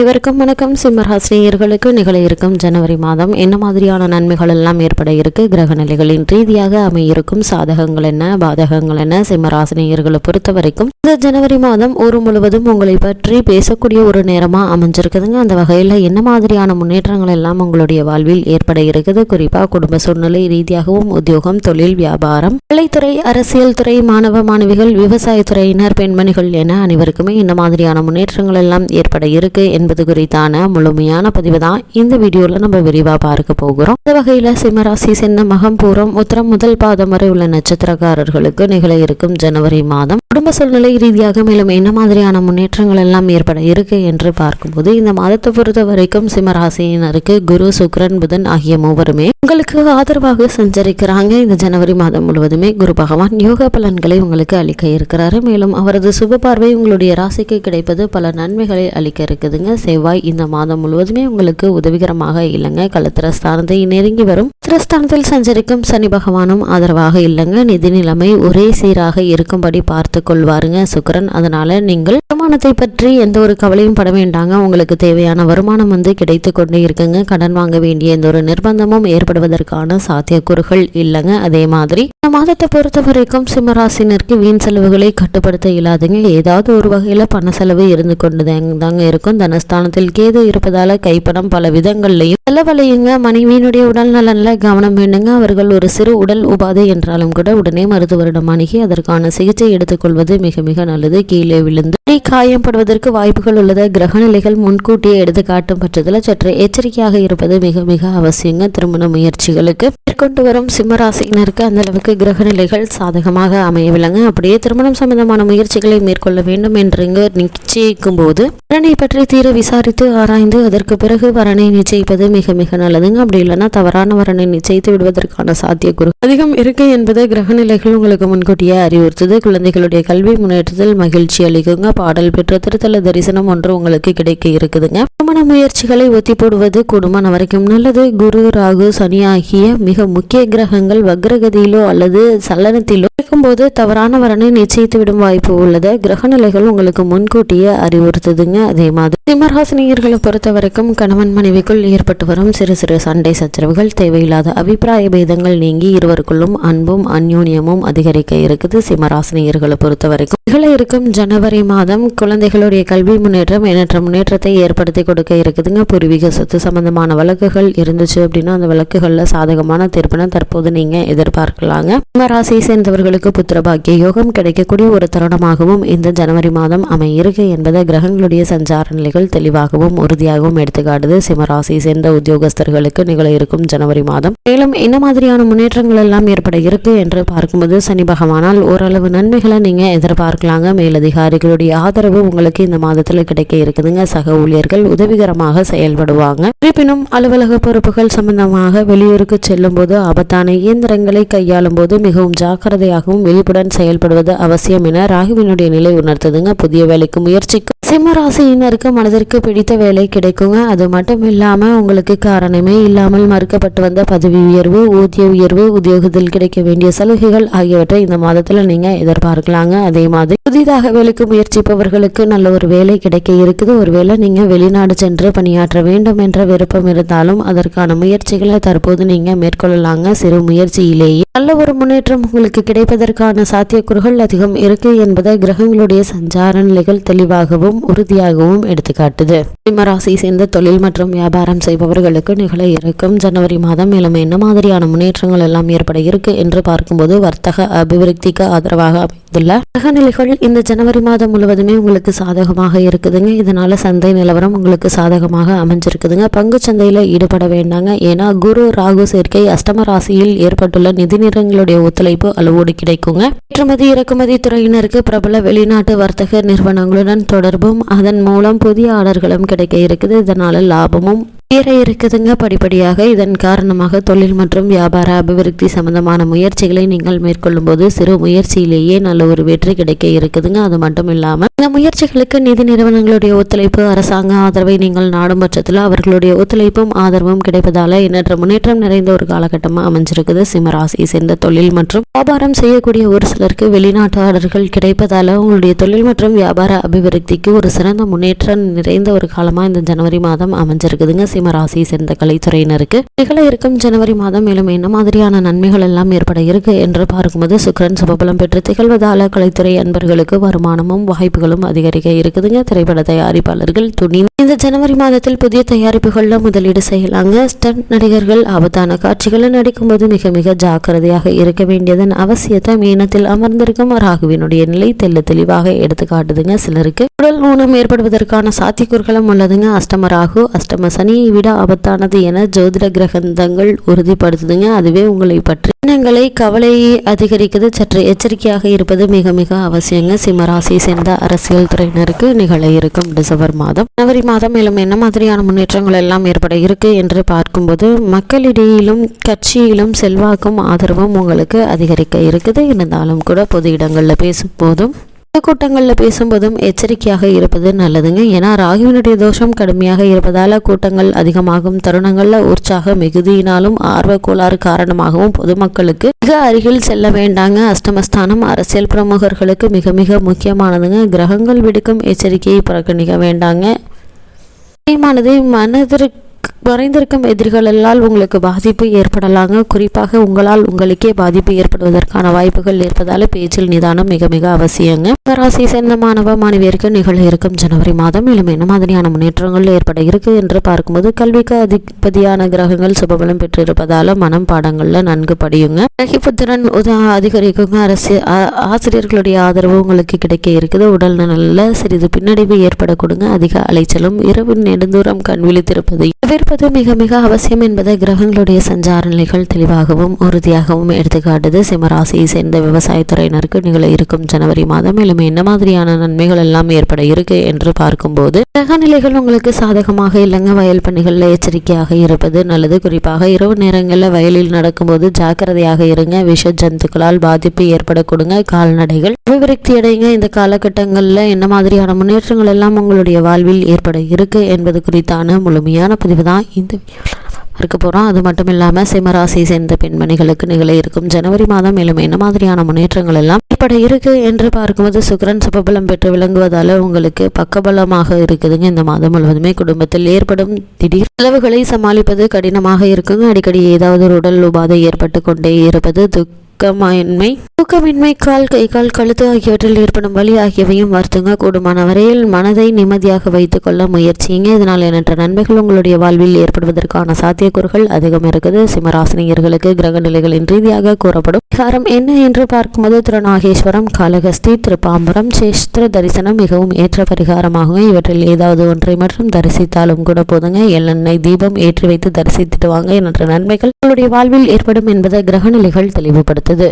இவருக்கும் வணக்கம். சிம்மராசினியர்களுக்கு நிகழ இருக்கும் ஜனவரி மாதம் என்ன மாதிரியான நன்மைகள் எல்லாம் ஏற்பட இருக்கு, கிரக நிலைகளின் ரீதியாக அமையிருக்கும் சாதகங்கள் என்ன, பாதகங்கள் என்ன, சிம்மராசினியர்களை பொறுத்த வரைக்கும் இந்த ஜனவரி மாதம் ஊர் முழுவதும் உங்களை பற்றி பேசக்கூடிய ஒரு நேரமா அமைஞ்சிருக்குதுங்க. அந்த வகையில என்ன மாதிரியான முன்னேற்றங்கள் எல்லாம் உங்களுடைய வாழ்வில் ஏற்பட இருக்குது, குறிப்பா குடும்ப சூழ்நிலை ரீதியாகவும் உத்தியோகம், தொழில், வியாபாரம், கலைத்துறை, அரசியல் துறை, மாணவ மாணவிகள், விவசாயத்துறையினர், பெண்மணிகள் என அனைவருக்குமே இந்த மாதிரியான முன்னேற்றங்கள் எல்லாம் ஏற்பட இருக்கு என்பது குறித்தான முழுமையான பதிவு தான் இந்த வீடியோல நம்ம விரிவா பார்க்க போகிறோம். இந்த வகையில சிம்மராசி சின்ன மகம் பூரம் உத்திரம் முதல் பாதம் வரை உள்ள நட்சத்திரக்காரர்களுக்கு நிகழ இருக்கும் ஜனவரி மாதம் குடும்ப சூழ்நிலை ரீதியாக மேலும் என்ன மாதிரியான முன்னேற்றங்கள் எல்லாம் ஏற்பட இருக்கு என்று பார்க்கும்போது, இந்த மாதத்தை பொறுத்த வரைக்கும் சிம்மராசியினருக்கு குரு, சுக்கிரன், புதன் ஆகிய மூவருமே உங்களுக்கு ஆதரவாக சஞ்சரிக்கிறாங்க. இந்த ஜனவரி மாதம் முழுவதுமே குரு பகவான் யோக பலன்களை உங்களுக்கு அளிக்க இருக்கிறாரு. மேலும் அவரது சுப பார்வை உங்களுடைய ராசிக்கு கிடைப்பது பல நன்மைகளை அளிக்க இருக்குதுங்க. செவ்வாய் இந்த மாதம் முழுவதுமே உங்களுக்கு உதவிகரமாக இல்லைங்க. களத்திர ஸ்தானத்தை நெருங்கி வரும் ஸ்தானத்தில் சஞ்சரிக்கும் சனி பகவானும் ஆதரவாக இல்லைங்க. நிதி நிலைமை ஒரே சீராக இருக்கும்படி பார்த்து கொள்வாருங்க சுக்கிரன். அதனால நீங்கள் வருமானத்தை பற்றி எந்த ஒரு கவலையும் பட வேண்டாங்க. உங்களுக்கு தேவையான வருமானம் கிடைத்து கொண்டே இருக்குங்க. கடன் வாங்க வேண்டிய எந்த ஒரு நிர்பந்தமும் ஏற்படுவதற்கான சாத்தியக்கூறுகள் இல்லைங்க. அதே மாதிரி இந்த மாதத்தை பொறுத்த வரைக்கும் சிம்மராசினருக்கு வீண் செலவுகளை கட்டுப்படுத்த இயலாதுங்க. ஏதாவது ஒரு வகையில பண செலவு இருந்து கொண்டு தாங்க இருக்கும். தனஸ்தானத்தில் கேது இருப்பதால கைப்பணம் பல விதங்கள்லையும் செலவழியுங்க. மனைவியினுடைய உடல் நலன்ல கவனம் வேண்டுங்க. அவர்கள் ஒரு சிறு உடல் உபாதை என்றாலும் கூட உடனே மருத்துவரிடம் அணுகி அதற்கான சிகிச்சை எடுத்துக்கொள்வது மிக மிக நல்லது. கீழே விழுந்து காயப்படுவதற்கு வாய்ப்புகள் உள்ளது. கிரக நிலைகள் முன்கூட்டியே எடுத்து காட்டும் பட்சத்தில் சற்று எச்சரிக்கையாக இருப்பது மிக மிக அவசியங்க. திருமண முயற்சிகளுக்கு மேற்கொண்டு வரும் சிம்மராசினருக்கு அந்த அளவுக்கு கிரக நிலைகள் சாதகமாக அமையவில்லைங்க. அப்படியே திருமணம் சம்பந்தமான முயற்சிகளை மேற்கொள்ள வேண்டும் என்று நிச்சயிக்கும் போது வரனை பற்றி தீர விசாரித்து ஆராய்ந்து அதற்கு பிறகு வரனை நிச்சயிப்பது மிக மிக நல்லதுங்க. அப்படி இல்லைன்னா தவறான வரனை நிச்சயித்து விடுவதற்கான சாத்தியக்கூறு அதிகம் இருக்கு என்பது கிரக நிலைகள் உங்களுக்கு முன்கூட்டியே அறிவுறுத்துது. குழந்தைகளுடைய கல்வி முன்னேற்றத்தில் மகிழ்ச்சி அளிக்குங்க. பாடல் பெற்ற திருத்தல தரிசனம் ஒன்று உங்களுக்கு கிடைக்க இருக்குதுங்க. திருமண முயற்சிகளை ஒத்தி போடுவது குடும்பம் வரைக்கும் நல்லது. குரு, ராகு, சனி ஆகிய மிக முக்கிய கிரகங்கள் வக்ரகதியிலோ அல்லது சலனத்திலோ இருக்கும்போது தவறான வரனை நிச்சயித்து விடும் வாய்ப்பு உள்ளது. கிரக நிலைகள் உங்களுக்கு முன்கூட்டியே அறிவுறுத்துதுங்க. அதே மாதிரி சிம்மராசினியர்களை பொறுத்த வரைக்கும் கணவன் மனைவிக்குள் ஏற்பட்டு வரும் சிறு சிறு சண்டை சச்சரவுகள், தேவையில்லாத அபிப்பிராய பேதங்கள் நீங்கி இருவருக்குள்ளும் அன்பும் அந்யோன்யமும் அதிகரிக்க இருக்குது. சிம்மராசினியர்களை பொறுத்த வரைக்கும் நிகழ இருக்கும் ஜனவரி மாதம் குழந்தைகளுடைய கல்வி முன்னேற்றம் எண்ணற்ற முன்னேற்றத்தை ஏற்படுத்தி கொடுக்க இருக்குதுங்க. பூர்வீக சொத்து சம்பந்தமான வழக்குகள் இருந்துச்சு அப்படின்னா அந்த வழக்குகள்ல சாதகமான தீர்ப்பினை தற்போது நீங்க எதிர்பார்க்கலாங்க. சிம்மராசியை சேர்ந்தவர்களுக்கு புத்திர பாக்கிய யோகம் கிடைக்கக்கூடிய ஒரு தருணமாகவும் இந்த ஜனவரி மாதம் அமையிருக்கு என்பதை கிரகங்களுடைய சஞ்சார நிலைகள் தெளிவாகவும் உறுதியாகவும் எடுத்துக்காட்டுது. சிம்மராசியை சேர்ந்த உத்தியோகஸ்தர்களுக்கு நிகழ இருக்கும் ஜனவரி மாதம் மேலும் என்ன மாதிரியான முன்னேற்றங்கள் எல்லாம் ஏற்பட இருக்கு என்று பார்க்கும்போது, சனி பகவானால் ஓரளவு நன்மைகளை நீங்க எதிர்பார்க்கலாங்க. மேலதிகாரிகளுடைய ஆதரவு உங்களுக்கு இந்த மாதத்துல கிடைக்க இருக்குதுங்க. சக ஊழியர்கள் உதவிகரமாக செயல்படுவாங்க. இருப்பினும் அலுவலக பொறுப்புகள் சம்பந்தமாக வெளியூருக்கு செல்லும் போது ஆபத்தான இயந்திரங்களை கையாளும் போது மிகவும் ஜாக்கிரதையாகவும் விழிப்புடன் செயல்படுவது அவசியம் என ராகுவினுடைய நிலை உணர்த்துதுங்க. புதிய வேலைக்கு முயற்சிக்கும் சிம்மராசியினருக்கு மனதிற்கு பிடித்த வேலை கிடைக்குங்க. அது மட்டும் இல்லாம உங்களுக்கு காரணமே இல்லாமல் மறுக்கப்பட்டு வந்த பதவி உயர்வு, ஊதிய உயர்வு, உத்தியோகத்தில் கிடைக்க வேண்டிய சலுகைகள் ஆகியவற்றை இந்த மாதத்துல நீங்க எதிர்பார்க்கலாங்க. அதே மாதிரி புதிதாக வேலைக்கு முயற்சிப்பவர்களுக்கு நல்ல ஒரு வேலை கிடைக்க இருக்குது. ஒருவேளை நீங்க வெளிநாடு சென்று பணியாற்ற வேண்டும் என்ற விருப்பம் இருந்தாலும் அதற்கான முயற்சிகளை தற்போது நீங்க மேற்கொள்ளலாங்க. சிறு முயற்சியிலேயே நல்ல ஒரு முன்னேற்றம் உங்களுக்கு கிடைப்பதற்கான சாத்தியக்கூறுகள் அதிகம் இருக்கு என்பதை கிரகங்களுடைய சஞ்சார நிலைகள் தெளிவாகவும் உறுதியாகவும் எடுத்துக்காட்டுது. சிம்மராசியை சேர்ந்த தொழில் மற்றும் வியாபாரம் செய்பவர்களுக்கு நிகழ இருக்கும் ஜனவரி மாதம் மேலும் என்ன மாதிரியான முன்னேற்றங்கள் எல்லாம் ஏற்பட இருக்கு என்று பார்க்கும்போது, வர்த்தக அபிவிருத்திக்கு ஆதரவாக அமைந்துள்ள கிரக நிலைகள் இந்த ஜனவரி மாதம் முழுவதுமே உங்களுக்கு சாதகமாக இருக்குதுங்க. இதனால சந்தை நிலவரம் உங்களுக்கு சாதகமாக அமைஞ்சிருக்குதுங்க. பங்கு சந்தையில ஈடுபட வேண்டாங்க. ஏன்னா குரு ராகு சேர்க்கை அஷ்டம ராசியில் ஏற்பட்டுள்ள நிதி நிறுவனங்களுடைய ஒத்துழைப்பு அளவோடு கிடைக்குங்க. ஏற்றுமதி இறக்குமதி துறையினருக்கு பிரபல வெளிநாட்டு வர்த்தக நிறுவனங்களுடன் தொடர்பும் அதன் மூலம் புதிய ஆர்டர்களும் கிடைக்க இருக்குது. இதனால லாபமும் ஏற இருக்குதுங்க படிப்படியாக. இதன் காரணமாக தொழில் மற்றும் வியாபார அபிவிருத்தி சம்பந்தமான முயற்சிகளை நீங்கள் மேற்கொள்ளும் போது சிறு முயற்சியிலேயே நல்ல ஒரு வெற்றி கிடைக்க இருக்குதுங்க. அது மட்டும் இல்லாமல் இந்த முயற்சிகளுக்கு நிதி நிறுவனங்களுடைய ஒத்துழைப்பு, அரசாங்க ஆதரவை நீங்கள் நாடும் பட்சத்தில் அவர்களுடைய ஒத்துழைப்பும் ஆதரவும் கிடைப்பதால எண்ணற்ற முன்னேற்றம் நிறைந்த ஒரு காலகட்டமாக அமைஞ்சிருக்குது. சிம்மராசியை சேர்ந்த தொழில் மற்றும் வியாபாரம் செய்யக்கூடிய ஒரு சிலருக்கு வெளிநாட்டு ஆர்டர்கள் கிடைப்பதால உங்களுடைய தொழில் மற்றும் வியாபார அபிவிருத்திக்கு ஒரு சிறந்த முன்னேற்றம் நிறைந்த ஒரு காலமாக இந்த ஜனவரி மாதம் அமைஞ்சிருக்குதுங்க. சிம்மராசியை சேர்ந்த கலைத்துறையினருக்கு நிகழ இருக்கும் ஜனவரி மாதம் மேலும் என்ன மாதிரியான நன்மைகள் எல்லாம் ஏற்பட இருக்கு என்று பார்க்கும்போது சுக்கிரன் சுபபலம் பெற்று திகழ்வதால கலைத்துறை அன்பர்களுக்கு வருமானமும் வாய்ப்புகளும் அதிகரிக்க இருக்குதுங்க. திரைப்பட தயாரிப்பாளர்கள் இந்த ஜனவரி மாதத்தில் புதிய தயாரிப்புகள்ல முதலீடு செய்யலாங்க. ஸ்டண்ட் நடிகர்கள் ஆபத்தான காட்சிகளை நடிக்கும்போது மிக மிக ஜாக்கிரதையாக இருக்க வேண்டியதன் அவசியத்தை மீனத்தில் அமர்ந்திருக்கும் ராகுவினுடைய நிலை தெளிவாக எடுத்து காட்டுதுங்க. சிலருக்கு உடல் ஊனம் ஏற்படுவதற்கான சாத்தியக்கூறுகளும் உள்ளதுங்க. அஷ்டம ராகு அஷ்டம சனியை விட ஆபத்தானது என ஜோதிட கிரகந்தங்கள் உறுதிப்படுத்துதுங்க. அதுவே உங்களை பற்றி எண்ணங்களை கவலையை அதிகரிக்குது. சற்று எச்சரிக்கையாக இருப்பது மிக மிக அவசியங்க. சிம்மராசியை சேர்ந்த அரசியல் துறையினருக்கு நிகழ இருக்கும் டிசம்பர் மாதம் ஜனவரி மாதம் மேலும் என்ன மாதிரியான முன்னேற்றங்கள் எல்லாம் ஏற்பட இருக்கு என்று பார்க்கும்போது மக்களிடையிலும் கட்சியிலும் செல்வாக்கும் ஆதரவும் உங்களுக்கு அதிகரிக்க இருக்குது. இருந்தாலும் கூட பொது இடங்களில் பேசும் போதும் கூட்டங்களில் பேசும்போதும் எச்சரிக்கையாக இருப்பது நல்லதுங்க. ஏன்னா ராகுவினுடைய தோஷம் கடுமையாக இருப்பதால கூட்டங்கள் அதிகமாகும் தருணங்கள்ல உற்சாக மிகுதியினாலும் ஆர்வ கோளாறு காரணமாகவும் பொதுமக்களுக்கு மிக அருகில் செல்ல வேண்டாங்க. அஷ்டமஸ்தானம் அரசியல் பிரமுகர்களுக்கு மிக மிக முக்கியமானதுங்க. கிரகங்கள் விடுக்கும் எச்சரிக்கையை புறக்கணிக்க வேண்டாங்க. மனதிற்கு மறைந்திருக்கும் எதிரிகளால் உங்களுக்கு பாதிப்பு ஏற்படலாங்க. குறிப்பாக உங்களால் உங்களுக்கே பாதிப்பு ஏற்படுவதற்கான வாய்ப்புகள் இருப்பதால பேச்சில் நிதானம் மிக மிக அவசியங்க. ராசியை சேர்ந்த மாணவ மாணவியருக்கு நிகழ இருக்கும் ஜனவரி மாதம் மேலும் என்ன மாதிரியான முன்னேற்றங்கள் ஏற்பட இருக்கு என்று பார்க்கும்போது கல்விக்கு அதிபதியான கிரகங்கள் சுபபலம் பெற்றிருப்பதால மனம் பாடங்கள்ல நன்கு படியுங்க. புத்திரன் அதிகரிக்குங்க. ஆசிரியர்களுடைய ஆதரவு உங்களுக்கு கிடைக்க இருக்குது. உடல் நல சிறிது பின்னடைவு ஏற்படக்கூடுங்க. அதிக அலைச்சலும் இரவு நெடுந்தூரம் கண் விழித்திருப்பது தவிர்ப்பது மிக மிக அவசியம் என்பதை கிரகங்களுடைய சஞ்சார நிலைகள் தெளிவாகவும் உறுதியாகவும் எடுத்துக்காட்டுது. சிம்மராசியை சேர்ந்த விவசாயத்துறையினருக்கு நிகழ இருக்கும் ஜனவரி மாதம் மேலும் என்ன மாதிரியான நன்மைகள் எல்லாம் ஏற்பட இருக்கு என்று பார்க்கும்போது கிரக நிலைகள் உங்களுக்கு சாதகமாக இல்லைங்க. வயல் பணிகளில் எச்சரிக்கையாக இருப்பது நல்லது. குறிப்பாக இரவு நேரங்களில் வயலில் நடக்கும்போது ஜாக்கிரதையாக இருங்க. விஷ ஜந்துக்களால் பாதிப்பு ஏற்படக்கூடுங்க. கால்நடைகள் அபிவிருத்தி அடைங்க. இந்த காலகட்டங்களில் என்ன மாதிரியான முன்னேற்றங்கள் எல்லாம் உங்களுடைய வாழ்வில் ஏற்பட இருக்கு என்பது குறித்தான முழுமையான பதிவு தான் இந்த இருக்க போகிறோம். அது மட்டும் இல்லாமல் சிம்மராசியை சேர்ந்த பெண்மணிகளுக்கு நிகழ இருக்கும் ஜனவரி மாதம் மேலும் என்ன மாதிரியான முன்னேற்றங்கள் எல்லாம் ஏற்பட இருக்கு என்று பார்க்கும்போது சுக்கிரன் சுபபலம் பெற்று விளங்குவதால உங்களுக்கு பக்கபலமாக இருக்குதுங்க. இந்த மாதம் முழுவதுமே குடும்பத்தில் ஏற்படும் திடீர் செலவுகளை சமாளிப்பது கடினமாக இருக்குங்க. அடிக்கடி ஏதாவது ஒரு உடல் உபாதை ஏற்பட்டு கொண்டே இருப்பது, தூக்கமின்மை, கை கால் கழுத்து ஆகியவற்றில் ஏற்படும் வலி ஆகியவையும் வருத்துங்க. கூடுமான வரையில் மனதை நிம்மதியாக வைத்துக் கொள்ள முயற்சிங்க. இதனால் எண்ணற்ற நன்மைகள் உங்களுடைய வாழ்வில் ஏற்படுவதற்கான சாத்தியக்கூறுகள் அதிகம் இருக்குது. சிம்மராசினியர்களுக்கு கிரக நிலைகளின் ரீதியாக கூறப்படும் பரிகாரம் என்ன என்று பார்க்கும்போது திருநாகேஸ்வரம், காளகஸ்தி, திருப்பாம்பரம், சேஷ்திர தரிசனம் மிகவும் ஏற்ற பரிகாரமாகும். இவற்றில் ஏதாவது ஒன்றை மட்டும் தரிசித்தாலும் கூட போதுங்க. எள்ளெண்ணெய் தீபம் ஏற்றி வைத்து தரிசித்துட்டு வாங்க. எண்ணற்ற நன்மைகள் உங்களுடைய வாழ்வில் ஏற்படும் என்பதை கிரக நிலைகள் தெளிவுபடுத்துது.